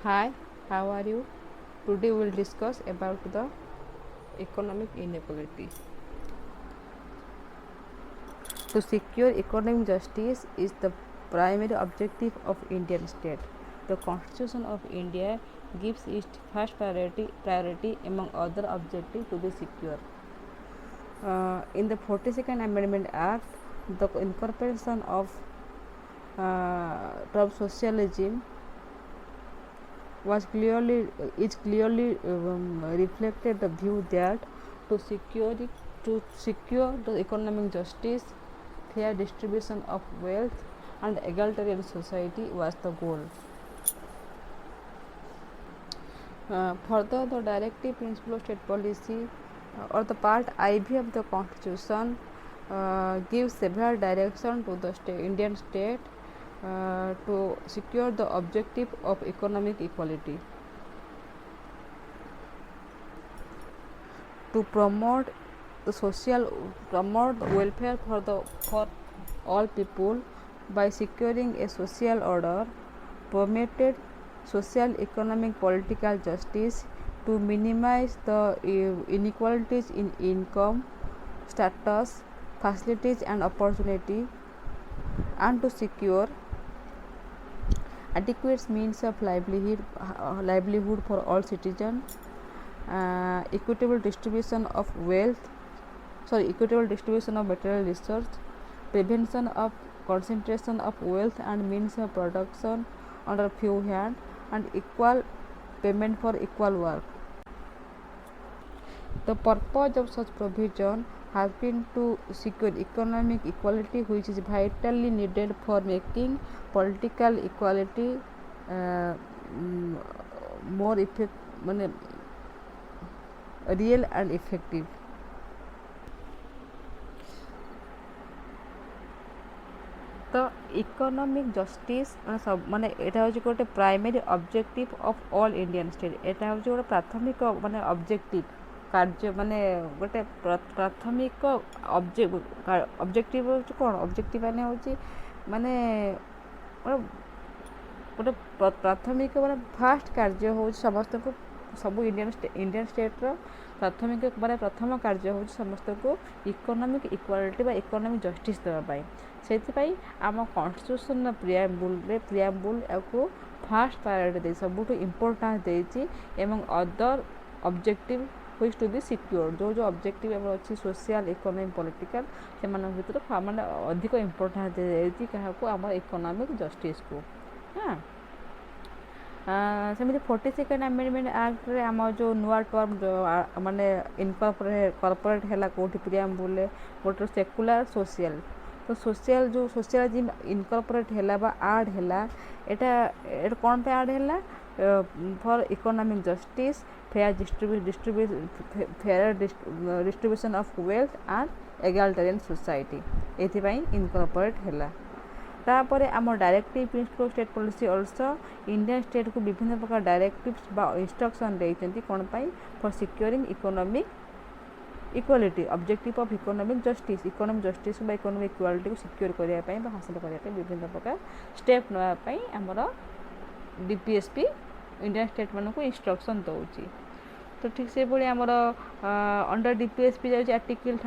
Hi, how are you? Today we will discuss about the economic inequality. To secure economic justice is the primary objective of Indian state. The Constitution of India gives its first priority among other objectives to be secure. In the 42nd Amendment Act, the incorporation of term socialism is clearly reflected the view that to secure the economic justice, fair distribution of wealth, and egalitarian society was the goal. Further, the directive principle of state policy or the part IV of the Constitution gives several directions to the Indian state to secure the objective of economic equality. To promote welfare for all people by securing a social order, promoted social, economic, political justice, to minimize the inequalities in income, status, facilities, and opportunity, and to secure adequate means of livelihood for all citizens, equitable distribution of material resource, prevention of concentration of wealth and means of production under few hands, and equal payment for equal work. The purpose of such provision has been to secure economic equality, which is vitally needed for making political equality more real and effective. तो economic justice माने एटा हूँ गोटे primary objective of all Indian state एटा हूँ गोटे प्राथमिक माने objective कार्य माने गोटे प्राथमिक ऑब्जेक्टिव हूँ कौन ऑब्जेक्टिव माने हूँ माने गोटे प्राथमिक माने फास्ट कार्य हूँ समस्त को सब इंडियन स्टेट्र प्राथमिक माने प्रथम कार्य हूँ समस्त को इकोनॉमिक इक्वालिटी इकोनॉमिक जस्टिस देवाई से आम कन्स्टिट्यूशन प्रियाम्बुल को फास्ट प्रायोरिटी दे सबुठ इम्पोर्टान्स देती एवं other objective which to be secure जो जो ऑब्जेक्टिव आम अच्छी सोशल इकोनॉमिक पॉलिटिकल से भर माने अधिक इम्पोर्टान्स देती क्या आम इकोनॉमिक जस्टिस को हाँ सेमती 42nd अमेंडमेंट एक्ट रे आम जो नुआ टर्म जो माने कॉर्पोरेट है कौटी प्रियाम्बुल गोटे सेकुलर सोशल तो सोशल जो सोशलिज्म इनकॉर्पोरेट है बा आड है एटा कौन पे आड है for economic justice fair distribution of wealth and egalitarian society एथिपाई इनकॉर्पोरेट है तापर आम directive principle state policy also Indian state को विभिन्न प्रकार डायरेक्टिव्स बा इंस्ट्रक्शन देते कौन पाई for securing economic equality objective of economic justice economic equality को सिक्योर करने हासिल करने विभिन्न प्रकार स्टेप नापी आमर डीपीएसपी इंडियन स्टेट मान को इंस्ट्रक्शन दौर तो ठीक से भाई आमर अंडर डीपीएसपी जाऊँगी आर्टिकल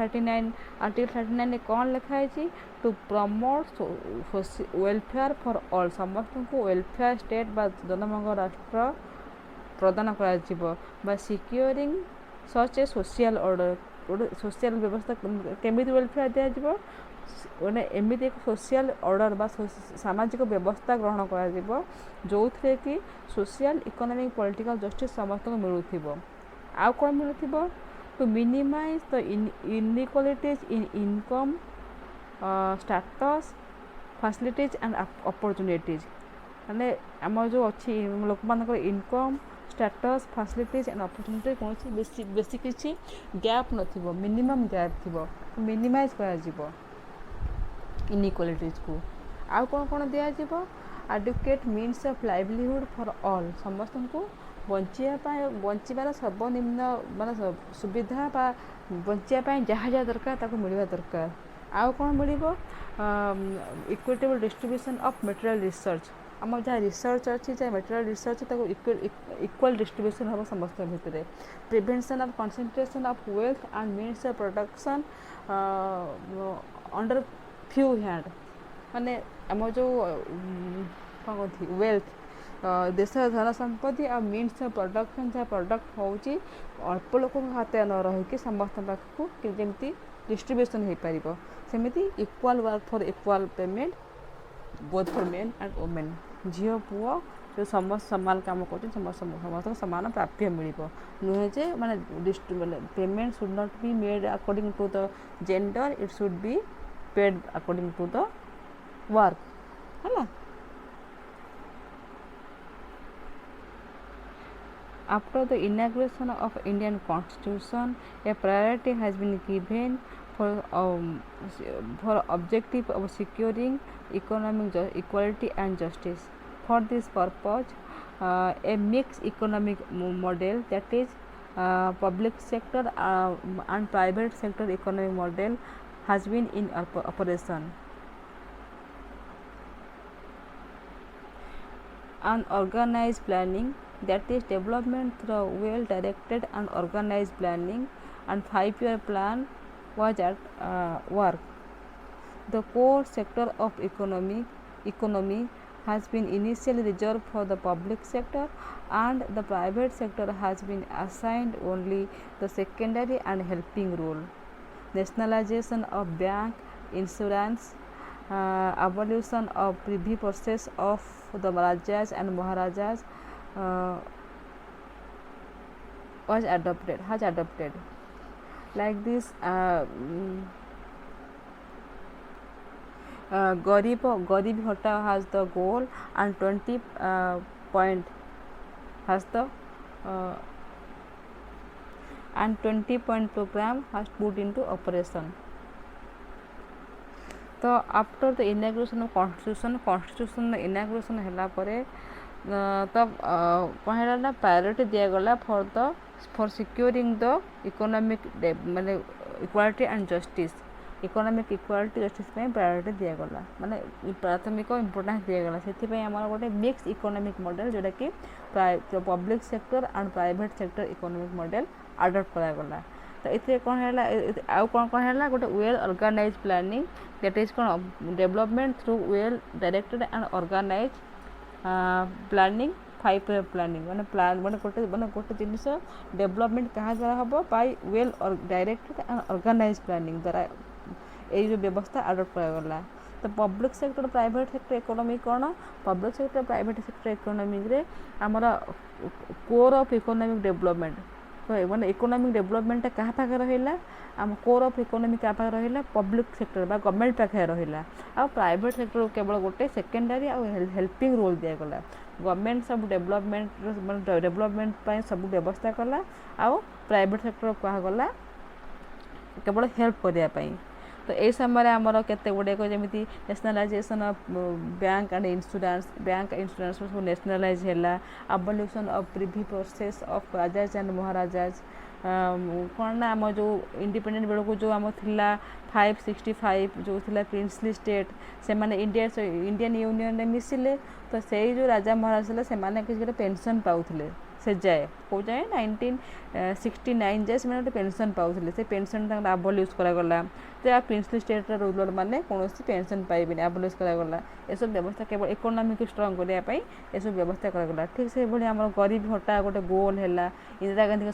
39 कौन लिखाई to promote welfare for all समस्त को वेलफेयर स्टेट बा जनमंग राष्ट्र प्रदान कर securing such a social order social व्यवस्था केमी वेलफेयर दिज्व मैंने एमती एक सोशल ऑर्डर बा सामाजिक व्यवस्था ग्रहण कर जो थे कि सोशल इकोनॉमिक पॉलिटिकल जस्टिस समस्त को मिलूब आउ कौन मिलूब to minimise the inequalities in income status facilities and opportunities माने आम जो अच्छी लोक मान income status facilities and opportunity कौन बेसी किसी गैप नथिबो मिनिमम गैप थिबो मिनिमाइज कर इनइक्वालिटीज को आउ कौन कौन दिया जीवो educate means of livelihood for all समस्त को बंचार सर्वनिम्न मान सुविधा बा बंचापी जहाँ जहाँ दरकार ताको मिलवा दरकार आउ कौन मिल equitable distribution of material resource आम जहाँ रिसर्च अच्छी जहाँ मेटेरियल रिसर्च इक्वल डिस्ट्रीब्यूशन हम समस्त भितर prevention of concentration of wealth and means of production under few hand माने आम जो कौन कहती वेल्थ देश धन संपत्ति आ मीन्स ऑफ प्रोडक्शन जहाँ प्रोडक्ट होची अल्प लोक हाथ न रही समस्त पाखक जमी डिस्ट्रीब्यूशन हो पार सेमती equal work for equal payment both for main and women झील पुओ जो समस्त सामान काम कर समस्त सामान प्राप्य मिल नुहे जे माने payment should not be made according to the gender it should be paid according to the work है। After the inauguration of Indian Constitution, a priority has been given for objective of securing economic equality and justice. For this purpose, a mixed economic model, that is public sector and private sector economic model, has been in operation. Unorganized planning, that is development through well directed and organized planning, and 5-year plan was at work. The core sector of economy has been initially reserved for the public sector, and the private sector has been assigned only the secondary and helping role. Nationalization of bank, insurance, abolition of privy purses of the Rajas and Maharajas has adopted like this. Garib Hota has the goal, and 20 point has the and 20-point program has put into operation. तो after the inauguration of constitution inauguration है तब कौन है ना priority दिगला for securing the economic माने equality and justice economic equality justice priority दिगला माने प्राथमिक इम्पोर्टेंस दिगला से आम गोटे मिक्स इकोनॉमिक मॉडल जोटा कि public sector and private sector economic model adopt करागला। तो ये कौन है आउ कौन है गोटे well organise planning, that is कौन development through well directed and organise planning 5-year planning माने प्लान माने गोटे जिनिस डेवलपमेंट क्या द्वारा हम by well directed and organise planning द्वारा ये जो व्यवस्था अडॉप्ट करागला। तो public sector private sector economy कौन public sector private sector economic रे आमर कोर ऑफ इकोनॉमिक डेवलपमेंट मैंने इकोनॉमिक डेवलपमेंट क्या पाखे रहा आम कोर ऑफ इकोनॉमी क्या पाखे रहा पब्लिक सेक्टर बा गवर्नमेंट पाखे रहा आ प्राइवेट सेक्टर केवल गोटे सेकेंडरी आ हेल्पिंग रोल दिगला। गवर्नमेंट सब डेवलपमेंट सब व्यवस्था कला आउ प्राइवेट सेक्टर कहगला केवल हेल्प करने। तो यही समय आमर केते गुड़ाक जमी nationalisation of bank and insurance सब नेशनलाइज है। Abolition of privy process of rajas and maharajas कौन ना आम जो इंडिपेंडेंट बेलू जो आम थिला 565 जो थिला प्रिंसली स्टेट से माने इंडियन यूनियन मिसिले। तो से जो राजा महाराज से किसी पेंशन पाउले से जाए कौ जाए 1969 जाए से गोटे पेंशन पाउले से पेंशन आबोल्यूज करागला। तो प्रिंसली स्टेट रूलर मैंने कौन पेंशन पाइबे आबोल्यूज करागला। यह सब व्यवस्था केवल इकोनॉमिक स्ट्रंग करने यह सब व्यवस्था करागला। ठीक से भाई आम गरीब हटा गोटे गोल है। इंदिरा गांधी को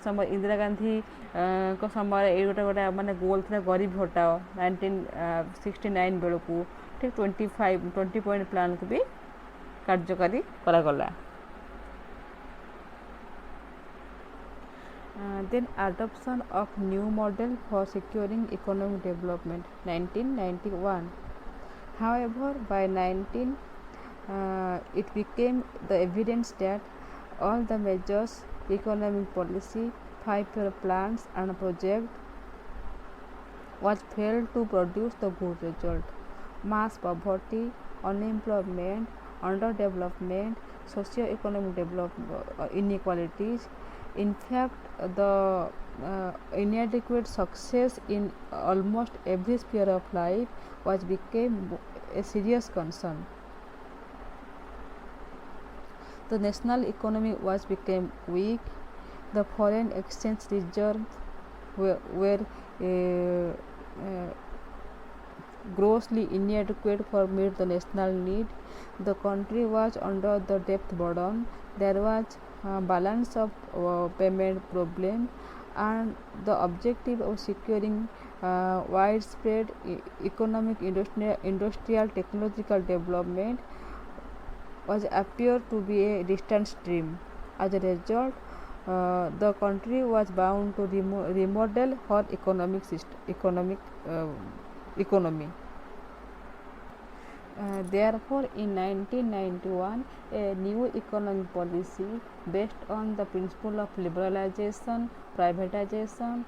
समय ये गोटे माने गोल था गरीब हटाओ 1969 बेलू ठीक 20 प्लान को भी कार्यकारी करागला। Then adoption of new model for securing economic development 1991. However, by it became the evidence that all the measures, economic policy, 5-year plans and project was failed to produce the good result. Mass poverty, unemployment, underdevelopment, socio-economic inequalities. In fact, the inadequate success in almost every sphere of life became a serious concern. The national economy was became weak. The foreign exchange reserves were grossly inadequate for meet the national need. The country was under the debt burden. There was balance of payment problem, and the objective of securing widespread economic, industrial, technological development was appeared to be a distant dream. As a result, the country was bound to remodel her economy. Therefore, in 1991, a new economic policy based on the principle of liberalization, privatization,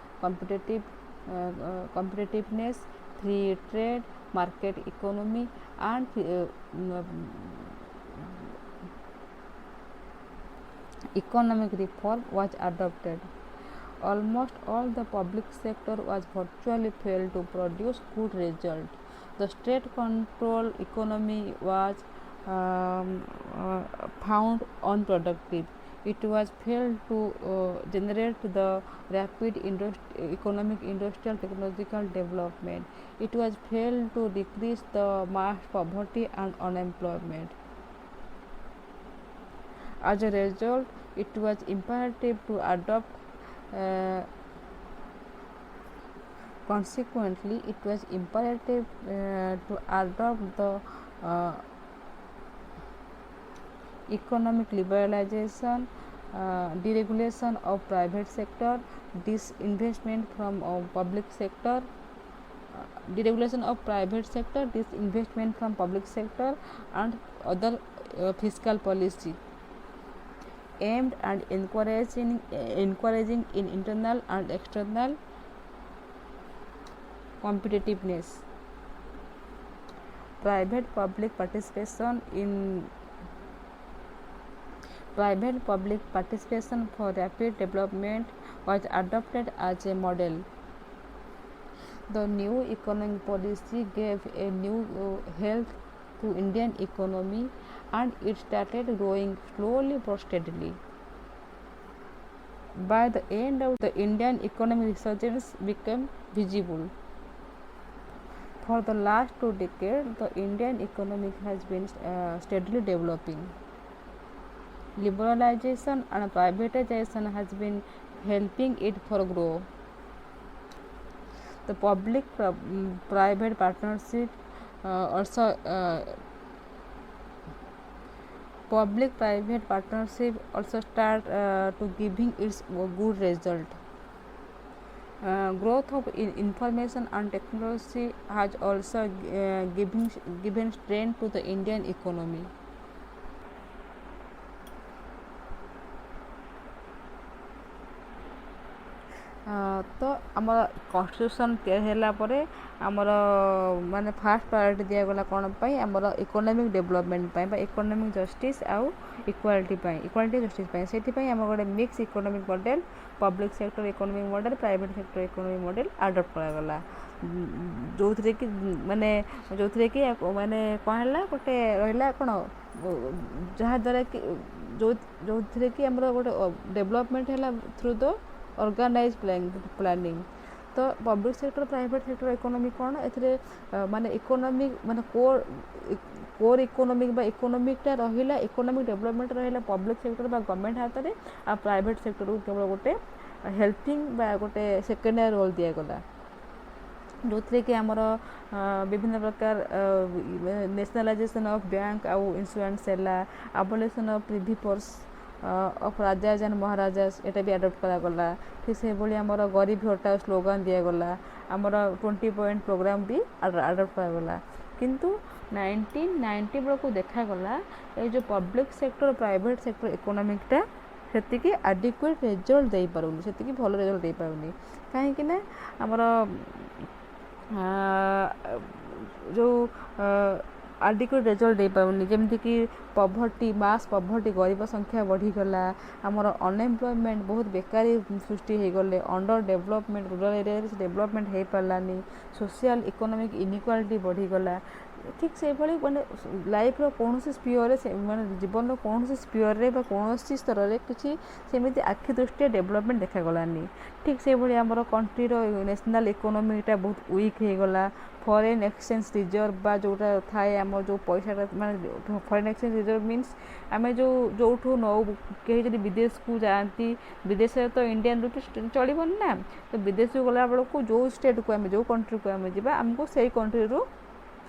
competitiveness, free trade, market economy, and economic reform was adopted. Almost all the public sector was virtually failed to produce good result. The state control economy was found unproductive. It was failed to generate the rapid economic, industrial, technological development. It was failed to decrease the mass poverty and unemployment. As a result, it was imperative to adopt consequently, it was imperative to adopt the economic liberalization, deregulation of private sector, disinvestment from public sector, deregulation of private sector, disinvestment from public sector, and other fiscal policy aimed at encouraging in internal and external competitiveness. Private public participation for rapid development was adopted as a model. The new economic policy gave a new health to Indian economy, and it started growing slowly but steadily. By the end of the Indian economic resurgence became visible. For the last 2 decades, the Indian economy has been steadily developing. Liberalization and privatization has been helping it for growth. The public-private partnership also start to giving its good result. Growth of information and technology has also given strength to the Indian economy. तो आमर constitution तैयार होला परे आमर माने fast priority दिया कौन पाई आमर इकोनॉमिक डेवलपमेंट पाई बा इकोनॉमिक जस्टिस आउ इक्वालिटी पाई इक्वालिटी जस्टिस पाई सेति पाई आम गोटे mix economic model public sector economic model private sector economic model adopt करा गला जो थरे कि माने कौन है गोटे रहा कौन जहाँद्वारा कि जो थरे कि आमर गोटे डेवलपमेंट है थ्रू द ऑर्गेनाइज प्लानिंग तो public sector private sector economy कौन ए माने इकोनॉमिक माने कोर इकोनॉमिक बा इकोनॉमिकटा रहिला इकोनॉमिक डेवलपमेंट रहिला पब्लिक सेक्टर बा गवर्नमेंट हाथ में आ प्राइवेट सेक्टर को केवल गोटे हेल्पिंग बा गोटे सेकेंडरी रोल दिया गला जो थे कि आमर विभिन्न प्रकार नेशनलाइजेशन ऑफ बैंक आउ इंश्योरेंस है abolition of privy force of rajas and maharajas एटा भी अडॉप्ट करा गला ठीक से बोली आमर गरीब हटाओ स्लोगान दिया गला आमर 20 पॉइंट प्रोग्राम भी अडॉप्ट करा गला किंतु 1990 बेलू देखा गला ये जो पब्लिक सेक्टर प्राइवेट सेक्टर इकोनॉमिकटा सेतिकी एडिक्वेट रिजल्ट दे पारुनी सेतिकी भल रिजल्ट दे पारुनी कहीं ना आमर जो एडिक्वेट रिजल्ट दे पारुनी जमती कि पॉवर्टी मास पॉवर्टी गरीब संख्या बढ़ीगला आमर अनएम्प्लॉयमेंट बहुत बेकारी सृष्टि हो गले अंडर डेवलपमेंट रूरल एरिया से डेवलपमेंट हो पारानी सोशल इकोनॉमिक इनइक्वालिटी बढ़ीगला ठीक से भाई माने लाइफ कौन स्पीयर माने जीवन कौन स्पीयर कौन स्तर में किसी सेमती आखि दृष्टि डेवलपमेंट देखागलानी ठीक से भाई आम कंट्री नेशनल इकोनोमीटा बहुत वीक हो गला फॉरेन एक्सचेंज रिजर्व बा जोटा थाए आम जो पैसा माने फॉरेन एक्सचेंज रिजर्व मीन्स आम जो नौ कहीं जब विदेश को जाती विदेश तो इंडियन रुपी चलबन ना तो विदेश को गला बेलू जो स्टेट को आम जो कंट्री को आम जा आमको से कंट्री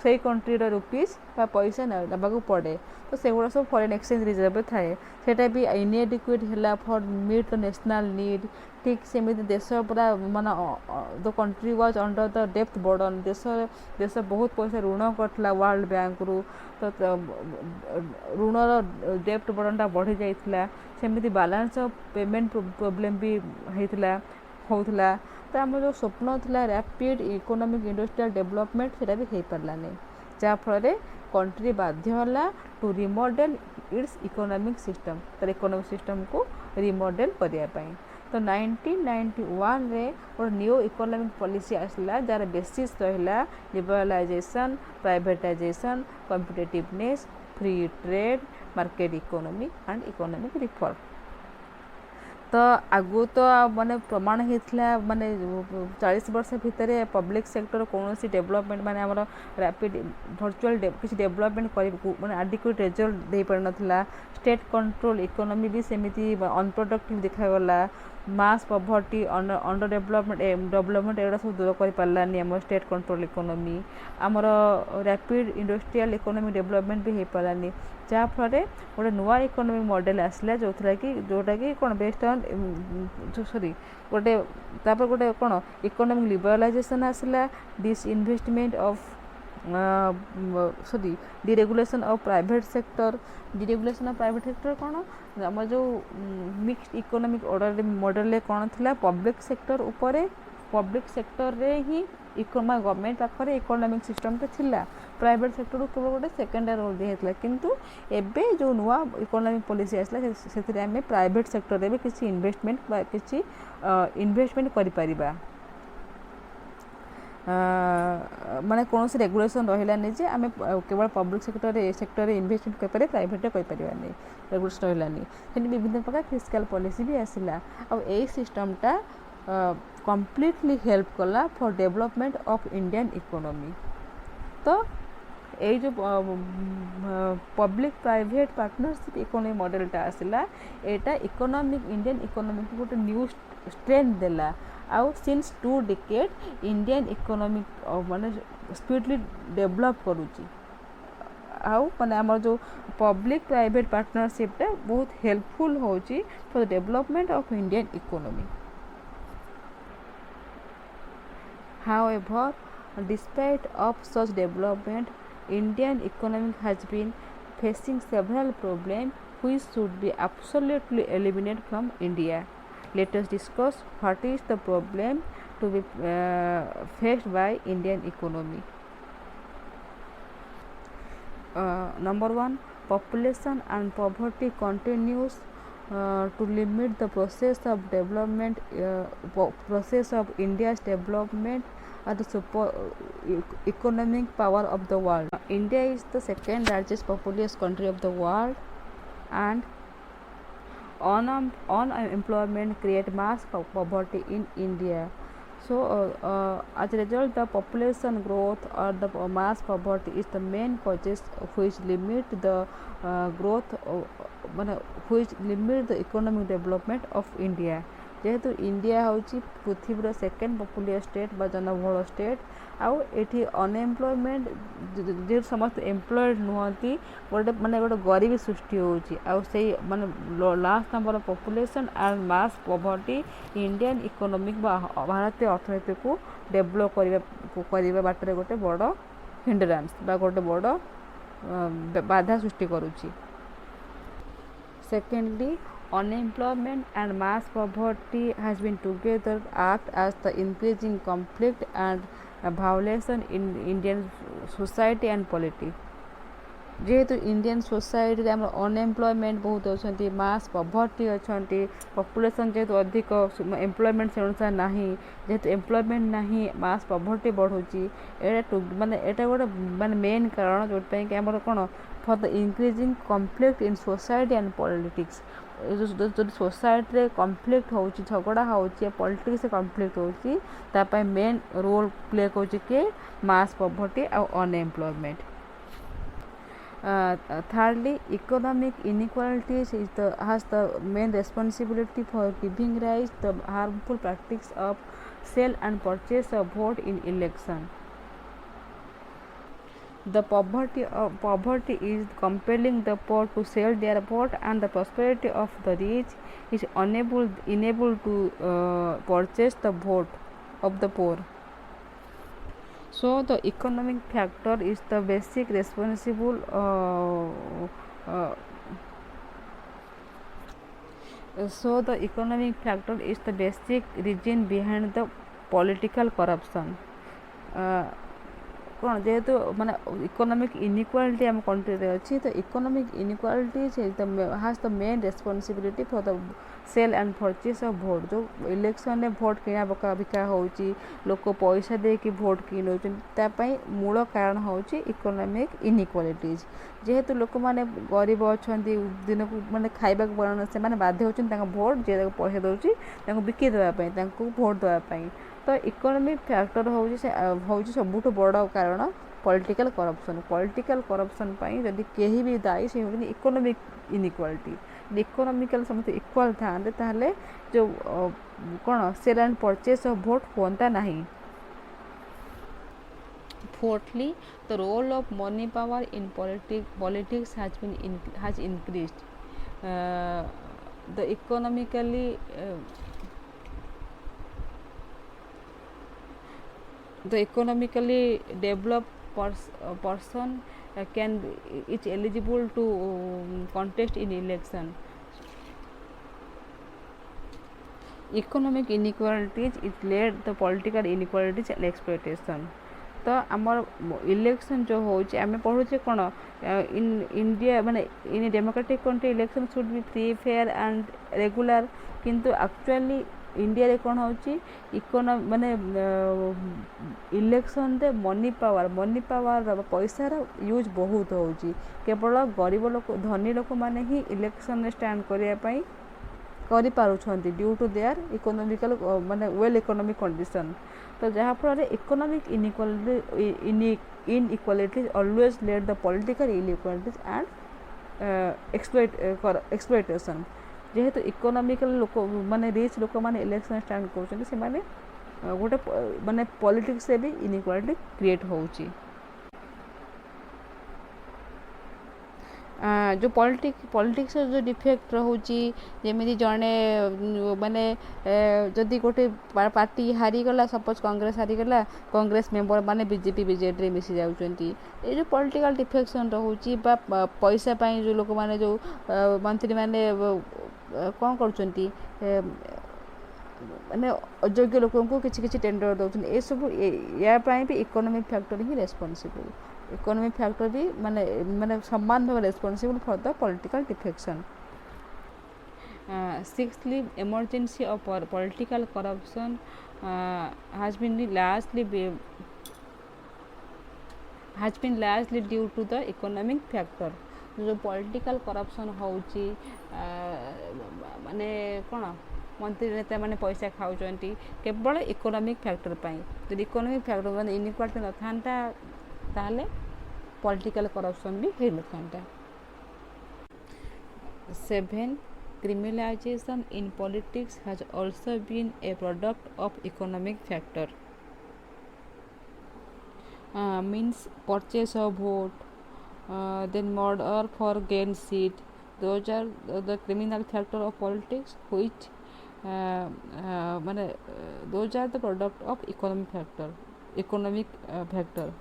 से कंट्रीर रुपीज बा पैसा नाक पड़े तो से गुड़ा सब फॉरेन एक्सचेंज रिजर्व थाए सेटा भी इनएडिक्वेट है for meet the national need ठीक सेमती देश पूरा माना the country was under the depth burden देश बहुत पैसा ऋण करता वर्ल्ड बैंक रु तो ऋणर डेप्थ बर्डनटा बढ़ी जाइथिला सेमती बैलेंस ऑफ पेमेंट प्रॉब्लम भी होता तो आम जो स्वप्न था रैपिड इकोनॉमिक इंडस्ट्रियल डेवलपमेंट सेटा भी हो पारानी जहाँफल कंट्री बाध्य to remodel its economic system तर इकोनॉमिक सिस्टम को रिमॉडल करने तो 1991 रे और न्यू इकोनॉमिक पॉलिसी आसला जार बेसिस रहा liberalisation privatisation competitiveness free trade market economy and economic reform तो आगु तो माने प्रमाण होता माने 40 वर्ष भितर पब्लिक सेक्टर कौन डेवलपमेंट माने आमर रैपिड वर्चुअल किसी डेवलपमेंट कर माने एडिक्वेट रिजल्ट दे पार नथिला स्टेट कंट्रोल इकोनॉमी भी सेमिति अनप्रोडक्टिव देखागला मास पॉवर्टी अंडर डेवलपमेंट एगुड़ा सब दूर कर पारानी आम स्टेट कंट्रोल इकोनॉमी आमर रैपिड इंडस्ट्रियल इकोनॉमिक डेवलपमेंट भी हो पारानी जहाँफल गोटे नुआ इकोनॉमिक मॉडल आसला जोटा कि कौन बेस्ड ऑन सॉरी गोटे गोटे कौन इकोनॉमिक लिबरलाइजेशन आसला disinvestment of sorry deregulation of private sector कौन आम जो मिक्स्ड इकोनॉमिक ऑर्डर मॉडल कौन थी पब्लिक सेक्टर उपरे पब्लिक सेक्टर रे ही गवर्नमेंट पाखे इकोनॉमिक सिस्टम तो थिला प्राइवेट सेक्टर को केवल गोटे सेकेंडरी रोल दिया किंतु एबे जो नुआ इकोनॉमिक पॉलिसी आसला से आम प्राइवेट सेक्टर रे भी किसी इन्वेस्टमेंट किसी इन्वेस्टमेंट करि परिबा माने कौन से रेगुलेशन रहिलानी जे आम केवल पब्लिक सेक्टर इन्वेस्टमेंट कर प्राइवेट करें रेगुलेशन रहिलानी सेठी विभिन्न प्रकार फिस्कल पॉलिसी भी आसला आ सिस्टमटा कम्प्लीटली हेल्प कला for development of Indian economy तो ये जो पब्लिक प्राइवेट पार्टनरशिप इकोनॉमी मॉडलटा आसला एटा इकोनॉमिक इंडियन इकोनॉमी को गोटे न्यू स्ट्रेंथ देला आउ सिंस 2 डिकेड इंडियन इकोनॉमिक माने स्पीडली डेवलप करूची आउ माने आम जो पब्लिक प्राइवेट पार्टनरशिपटा बहुत हेल्पफुल होची for the development of Indian economy However, despite of such development, Indian economy has been facing several problems which should be absolutely eliminated from India. Let us discuss what is the problem to be faced by Indian economy. Number 1, population and poverty continues to limit the process of development, process of India's development at the economic power of the world. India is the second largest populous country of the world, and unemployment create mass poverty in India. So as a result, the population growth or the mass poverty is the main causes which limit the growth which limit the economic development of India. जेहेतु India हूँ पृथ्वीर second popular state बा जनबहुल state आउ एठी unemployment जो समस्त employed नुहति गोटे माने गोटे गरीबी सृष्टि होउची आउ से माने last number population and mass poverty Indian economic बा भारतीय अर्थनीति को डेवलप करबा बाटरे गोटे बड़ हिंड्रांस बा गोटे बड़ बाधा सृष्टि करूची secondly unemployment and mass poverty has been together act as the increasing conflict and violation in Indian society and polity. जेहेतु इंडियन सोसाइटी आम अनएम्प्लॉयमेंट बहुत अच्छा मास पॉवर्टी अच्छा पॉपुलेशन जेहेतु अधिक एम्प्लॉयमेंट से अनुसार ना जेहेतु एम्प्लॉयमेंट ना मास पॉवर्टी बढ़ुची माने एटा गोटे माने मेन कारण जो कि आम कौन for the increasing conflict in society and politics जो सोसाइटी कॉन्फ्लिक्ट हो झगड़ा हो पॉलिटिक्स से कॉन्फ्लिक्ट होता मेन रोल प्ले कर मास पॉवर्टी और unemployment thirdly economic inequalities has the main responsibility for giving rise to harmful practice of sale and purchase of vote in election. The poverty is compelling the poor to sell their vote, and the prosperity of the rich is unable to purchase the vote of the poor. So the economic factor is the basic responsible so the economic factor is the basic reason behind the political corruption. कौन जेहेतु माने economic inequality आम country रे अच्छी तो economic inequality has the main responsibility for the sale and purchase of vote जो election में vote किना बका बिका होची लोक पैसा दे कि वोट किन मूल कारण होची इकोनॉमिक इनइक्वालिटीज जेहेतु लोक माने गरीब अच्छा दिन को माने खाइबा बना से माने बाध्य होचन वोट जे पैसा दउची बिकी देवाई वोट देवाई तो इकोनॉमिक फैक्टर हूँ सबुठ बड़ कारण पॉलिटिकल करप्शन जदि कहीं भी दायी से होती इकोनॉमिक इनइक्वालिटी इकोनॉमिकल समस्त इक्वाल था ताहले जो कौन sale and purchase of vote होता नहीं. Fourthly, the role of money power in politics has increased. The economically developed person is eligible to contest in election. Economic inequalities it led the political inequalities and exploitation. तो आमर election जो होचे आमे पढ़ुचे कौन इन India माने in democratic country election should be free fair and regular किंतु actually India रे कौन होची माने इलेक्शन रे मनी पावर पैसा यूज बहुत होची केवल गरीब लोक धनी लोक माने ही इलेक्शन में स्टैंड करिया पई करि पारुछंती ड्यू टू देयर इकोनॉमिकल माने वेल इकोनॉमिक कंडीशन. तो जहाँफल economic inequalities always led the political inequalities and exploitation. जेहेतु इकोनॉमिकल लोक माने रिच लोक माने इलेक्शन स्टैंड करछंती से माने गोटे माने पॉलिटिक्स से भी इनइक्वालिटी क्रिएट होउची. जो पॉलिटिक्स जो डिफेक्ट रोची जमी जड़े माने जदि गोटे पार्टी हारीगला सपोज कांग्रेस हारीगला कांग्रेस मेंबर माने बीजेपी बीजेडी मिसी जाउछंती ये जो पॉलिटिकल डिफेक्शन रोची पैसा पाई जो लोक माने जो मंत्री माने कौन करछंती माने अयोग्य लोक को किछि टेंडर दउछन ए सब या भी इकोनॉमिक फैक्टर ही रेस्पॉन्सिबल. इकोनॉमिक फैक्टर भी माने समान भाव responsible for the political defection. Sixthly, emergency of political corruption has been largely due to the economic factor. जो पॉलिटिकल करप्शन होची माने कौन मंत्री नेता माने पैसा खाऊचंती केवल इकोनॉमिक फैक्टर पाई जब इकोनॉमिक फैक्टर माने इनइक्वालिटी न थांता ताले पॉलिटिकल करप्शन भी हो था. 7. Criminalization in politics has also been a product of economic factor. Means purchase of vote, then murder for gain seat. Those are the criminal factor of politics which those are the product of economic factor.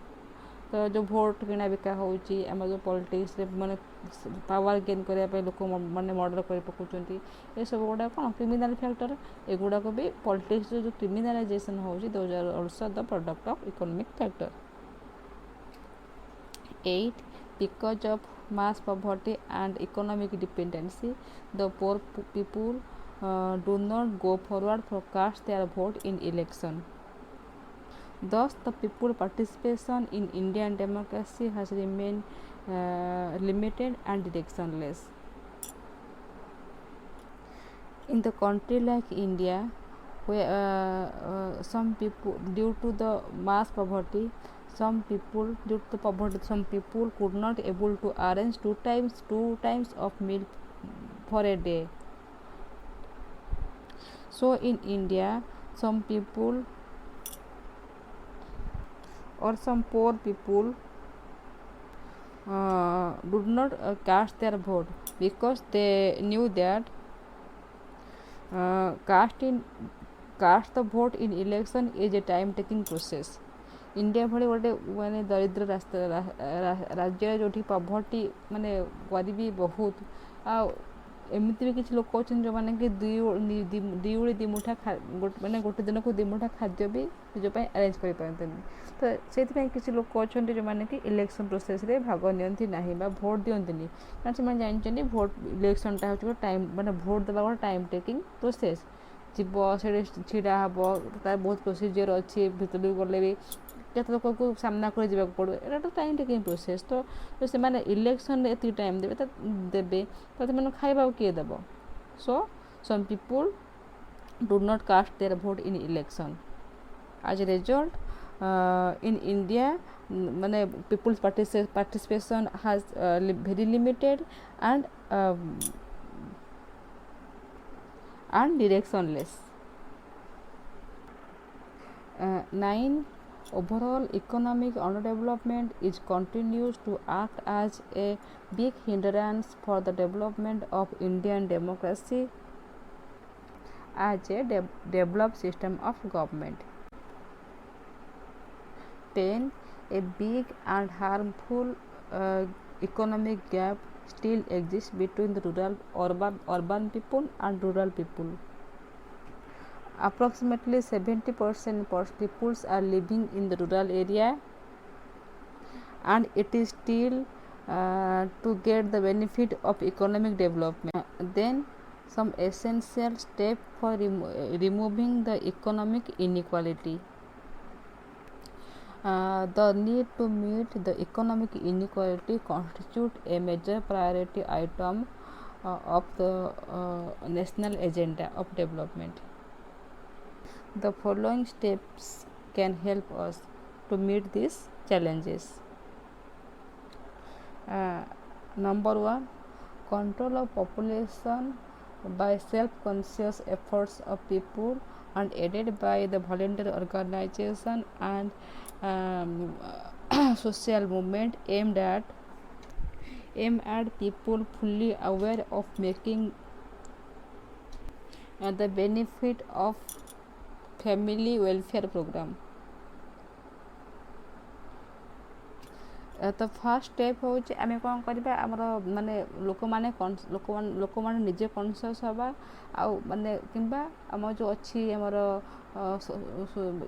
तो जो vote किना बिका होची आम जो politics रे माने power gain करिया पे लोक माने मर्डर कर पकुचंती ए सब गुडा कोन क्रिमिनल फैक्टर एगुडा को भी पॉलिटिक्स जो क्रिमिनलाइजेशन होची those are also the product of economic factor. 8. because of mass poverty and economic dependency, the poor people do not go forward for cast their vote in election. Thus, the people participation in Indian democracy has remained limited and directionless. In the country like India, where some people, due to the mass poverty, some people could not able to arrange two times of meal for a day. So in India, some people or some poor people do not cast their vote because they knew that cast the vote in election is a time taking process. India भली गोटे माने दरिद्र राज्य जो poverty माने गरीबी बहुत एमती भी किसी लोक अच्छा जो मैंने कि दुई दिमुठा मैंने गोटे दिन को दिमुठा खाद्य भी निजपाई अरेंज कर पारते तो से किसी लोक अच्छा जो मैंने कि इलेक्शन प्रोसेस रे भाग नियंती नहीं बा भोट दियंती कारण से जानते भोट इलेक्शनटा हो टाइम माने भोट देवा गोटे टाइम टेकिंग प्रोसेस जीव से छिड़ा हम तार बहुत प्रोसीजर अच्छी भितर गले भी केत लोक को सामना कर जावाक पड़ो एटा तो टाइम टेकिंग प्रोसेस तो से मैंने इलेक्शन एति टाइम देवे तो से खाइबा किए देव so some people do not cast their vote in election as a result in India माने people's participation has very limited and directionless. 9. Overall economic underdevelopment is continues to act as a big hindrance for the development of Indian democracy as a developed system of government. 10. A big and harmful economic gap still exists between the urban people and rural people. Approximately 70% peoples are living in the rural area, and it is still to get the benefit of economic development. Then some essential steps for removing the economic inequality. The need to meet the economic inequality constitute a major priority item of the national agenda of development. The following steps can help us to meet these challenges. Number 1, control of population by self-conscious efforts of people and aided by the voluntary organization and social movement aimed at people fully aware of making the benefit of family welfare program. तो first step हूँ आम कौन करवा आमर माने लोक मैंने निजे कनसीयस हवा आउ माने किंबा आम जो अच्छी आमर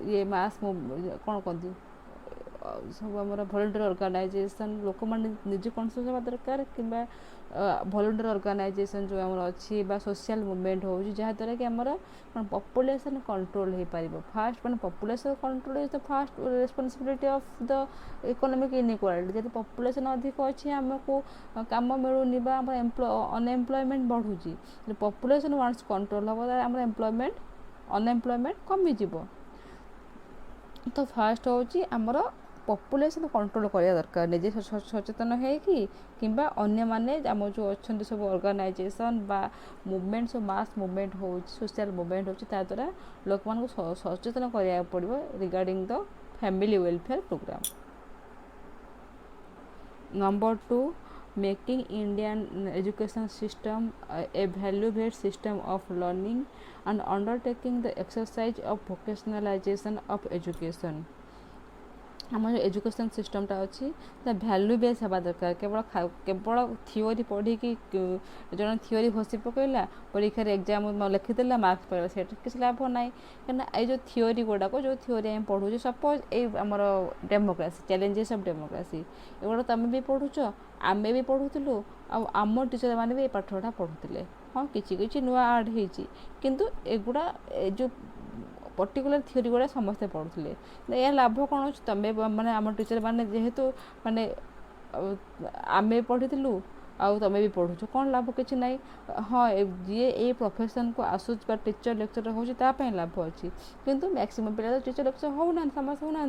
ये मास कौन कहती सब आम भलेंटियर ऑर्गेनाइजेशन लोक मैंने निजे कनसीयस हवा दरकार कि भलेंटियर ऑर्गेनाइजेशन जो आम अच्छी सोशल मूवमेंट हो जहाँद्वारा कि आमर पॉपुलेशन कंट्रोल हो पार फास्ट मैंने population control is the fast responsibility of the economic inequality जब पॉपुलेशन अधिक अच्छी आमको काम मिलूनी अनएम्प्लॉयमेंट बढ़ुची पॉपुलेशन वांस कंट्रोल हम आम अनएम्प्लॉयमेंट कमिज तो फास्ट हूँ आमर पॉपुलेशन कंट्रोल करने दरकार निजे सचेतन होकि अन्य माने आम जो अच्छा सब ऑर्गेनाइजेशन बा मूवमेंट सब मास मूवमेंट हो सोशल मूवमेंट होता द्वारा लोक मान सचेतन करा पड़ो regarding the family welfare programme. Number 2, making Indian education system a value-based system of learning and undertaking the exercise of vocationalization of education. आम जो एजुकेशन सिस्टमटा अच्छी भैल्यू बेस हवा दरकार केवल थिओरी पढ़ी जन थिओरी घोषी पकईला परीक्षार एग्जाम लिखिदेला मार्क्स पाइला से किसी लाभ ना कहीं जो थिओरी गुड़ाक जो थिओरी आम पढ़ुचे सपोज ये आमर डेमोक्रेसी चैलेंजेस ऑफ डेमोक्रेसी एगुड़ा तुम भी पढ़ुच आमे भी पढ़ुलु आम टीचर मैंने भी ये पाठटा पढ़ुते हाँ कि नुआ आड होती एगुड़ा जो पर्टिकुलर थिओरी गुड़ा समस्ते पढ़ुले या लाभ कौन तुम्हें मैंने आम टीचर मैंने जेहेतु माने आमे पढ़ीलु आउ तुम्हें भी पढ़ुच कौन लाभ किसी ना हाँ जी ये प्रोफेशन को आसूस टीचर लेक्चर होता लाभ अच्छी किंतु मैक्सिमम पिला तो टीचर लेक्चर होना समस्त होना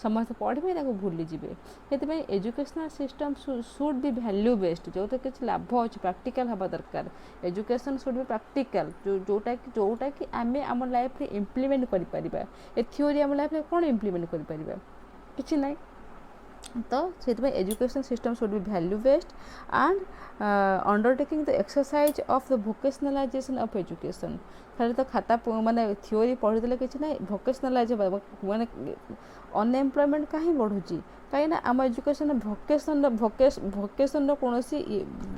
समस्त पढ़े भूली जाए से educational system should be value based जो किसी लाभ अच्छे प्रैक्टिकल हवा दरकार एजुकेशन शुड बी प्रैक्टिकल जोटा कि आम आम लाइफ रे इम्प्लीमेंट कर थिओरी आम लाइफ रे कौन इम्प्लीमेंट कर किसी ना तो से education system should be value based and undertaking the exercise of the vocationalisation of education खाली तो खाता माने थिओरी पढ़ीदे कि ना भोकेशनलाइज माने अनएम्प्लॉयमेंट कहीं बढ़ुची कहीं आम एजुकेशन भोकेशन कौन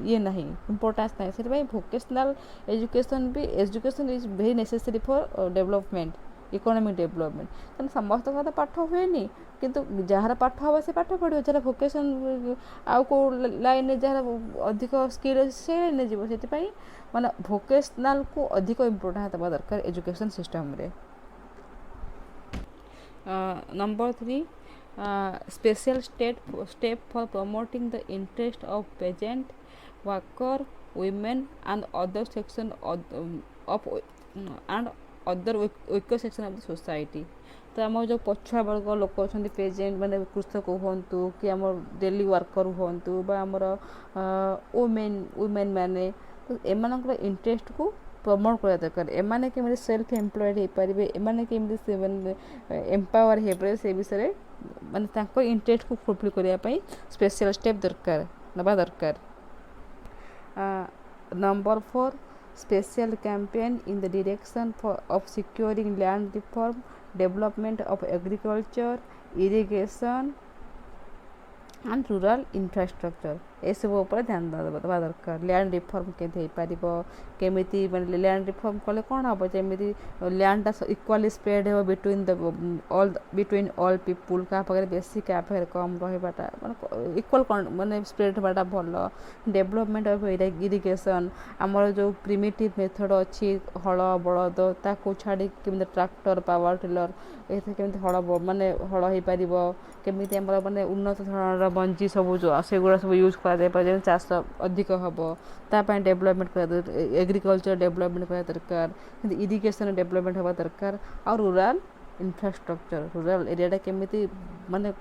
ये ना इम्पोर्टान्स ना से vocational education is very necessary for development economic development कारण समस्त का तो पाठ हुए किंतु जार पाठ हम से पाठ पढ़ो जरा भोकेशन आउ को लाइन जार अधिक स्किल अच्छे से लाइन जीव से माने भोकेशनल को अधिक इम्पोर्टेंस देवा दरकार एजुकेशन सिस्टम रे। Number 3 special step for promoting the interest of peasant worker women and other section of and other weaker section of the society तो आम जो पछुआ वर्ग लोक अच्छा पेजेंट माने कृषक हूँ कि आम डेली वर्कर हूँ आमर वुमेन मैंने तो एम इंटरेस्ट को प्रमोट करा दरकार एमाने केमि सेल्फ एम्प्लॉयड हो पारे एमाने केमि एम्पावर हो पारे से विषय माने इंटरेस्ट को फुलफिल करने स्पेशल स्टेप दरकार नवा दरकार। Number 4 special campaign in the direction of securing land reform, development of agriculture, irrigation and rural infrastructure ये सब ऊपर ध्यान देवा दरकार। लैंड रिफॉर्म केमी माने लैंड रिफॉर्म कले कौन हम जमी लैंडटा इक्वाली स्प्रेड हो बिटवीन ऑल पीपुल क्या पाखे बेसी क्या पाखे कम रहीबाटा माने इक्वाल माने स्प्रेड होबाटा भल डेवलपमेंट ऑफ इरिगेशन आमर जो प्रिमिटिव मेथड अच्छी हल बलद ताको छाड़ी केमी ट्रैक्टर पावर टिलर ये केमी हल माने हल हो पार केमी माने उन्नत धरण बंजी सब जो सेगुड़ा सब यूज कर चाष अधिक हम तापाई डेवलपमेंट कर एग्रीकल्चर डेवलपमेंट करा दरकार इरिगेशन डेवलपमेंट हवा दरकार और रूरल इंफ्रास्ट्रक्चर रूरल एरिया केमी माने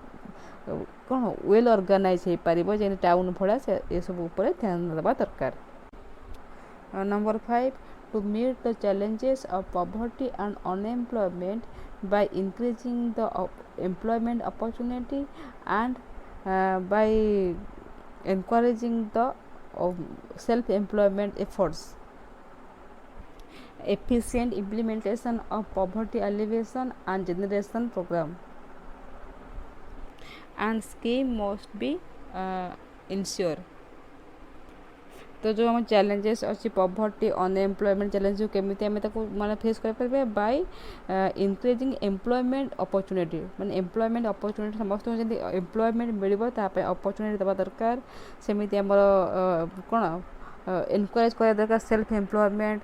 कौन वेल ऑर्गेनाइज हो पार जे टाउन भाया से ये सब ऊपर ध्यान देवा दरकार। Number 5 to meet the challenges of poverty and unemployment by increasing the employment opportunity and by encouraging the self-employment efforts, efficient implementation of poverty alleviation and generation program and scheme must be ensure। तो जो हम challenges अच्छी poverty unemployment challenge केमी माने face कर by increasing employment opportunity माने employment opportunity समस्त employment मिलिबो तापे अपॉर्चुनिटी देवा दरकार सेमिति हमर कोन एनकरेज करा दरकार सेल्फ एम्प्लॉयमेंट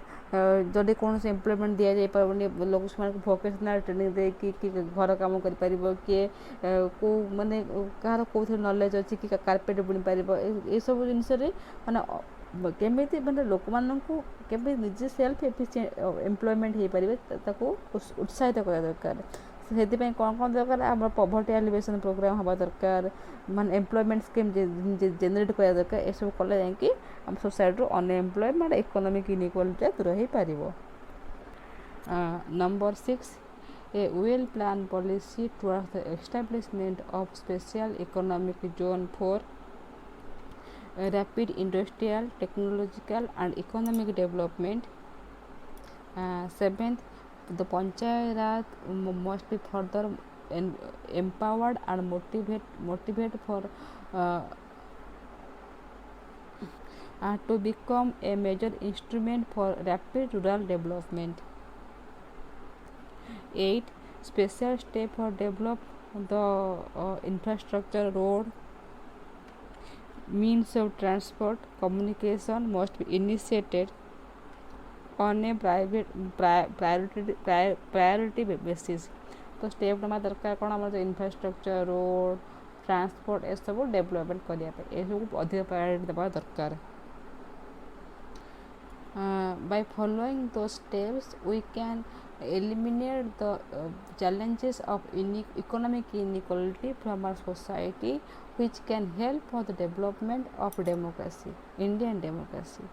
जदि कौन से एम्प्लॉयमेंट दि जाए पारबनी लोक भोकेशनल ट्रेनिंग दे कि घर काम कर पारिबो किए को माने कहार कोथि नॉलेज अच्छी कि कारपेट बुणी पारिबो ए सब जिनिस रे माने केमिति माने लोक माननकु केबे निजे सेल्फ एफिशिएंट एम्प्लॉयमेंट हो पारे ताको उत्साहित करा दरकार से कौन कौन दरकार आम पॉवर्टी एलिवेशन प्रोग्राम हवा दरकार माने एम्प्लॉयमेंट स्कीम जेनेरेट करा दरकार ये सब कले जाकि आम सोसाइटी अनएम्प्लॉयमेंट इकोनॉमिक इनइक्वालिटी दूर हो पारिबो। Number 6 a well planned policy towards the establishment of special economic zone for rapid industrial, technological and economic development। 7th the Panchayat must be further empowered and motivate for to become a major instrument for rapid rural development. 8. Special step for develop the infrastructure, road, means of transport, communication must be initiated on a priority basis. तो step नवा दरकार कौन आम infrastructure, road, transport ए सब development करने सब अधिक priority देवा दरकार. By following those steps we can eliminate the challenges of economic inequality from our society, which can help for the development of democracy, Indian democracy.